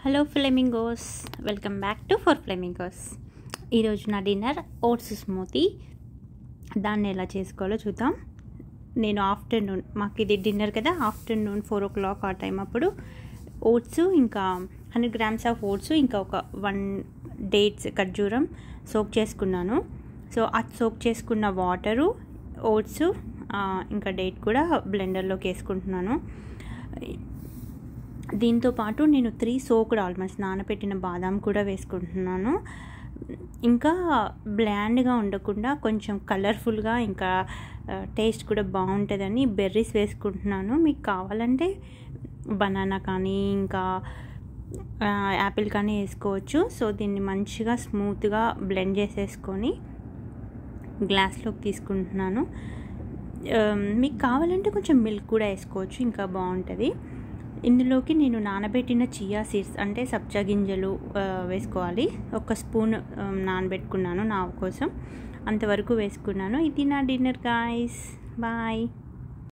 Hello flamingos, welcome back to for flamingos. ఈరోజు నా dinner oats smoothie. దాన్ని ఎలా చేసుకోవాలో చూద్దాం. నేను ఆఫ్టర్నూన్, మాకు ఇది డిన్నర్ కదా, ఆఫ్టర్నూన్ 4 o'clock ఆ టైం అప్పుడు ఓట్స్, ఇంకా 100 grams ఆఫ్ ఓట్స్, ఇంకా ఒక 1 డేట్స్ ఖర్జూరం సోక్ చేసుకున్నాను. సో అది సోక్ చేసుకున్న వాటరు, ఓట్స్, ఇంకా డేట్ కూడా బ్లెండర్లోకి వేసుకుంటున్నాను. దీంతో పాటు నేను 3 సోక్డ్ ఆల్మండ్స్, నానబెట్టిన బాదాం కూడా వేసుకుంటున్నాను. ఇంకా బ్లాండ్గా ఉండకుండా కొంచెం కలర్ఫుల్గా, ఇంకా టేస్ట్ కూడా బాగుంటుందని బెర్రీస్ వేసుకుంటున్నాను. మీకు కావాలంటే బనానా కానీ ఇంకా యాపిల్ కానీ వేసుకోవచ్చు. సో దీన్ని మంచిగా స్మూత్గా బ్లెండ్ చేసేసుకొని గ్లాస్లోకి తీసుకుంటున్నాను. మీకు కావాలంటే కొంచెం మిల్క్ కూడా వేసుకోవచ్చు, ఇంకా బాగుంటుంది. ఇందులోకి నేను నానబెట్టిన చియా సీడ్స్, అంటే సబ్జా గింజలు వేసుకోవాలి. 1 స్పూన్ నానబెట్టుకున్నాను నా కోసం, అంతవరకు వేసుకున్నాను. ఇది నా డిన్నర్ గాయ్స్, బాయ్.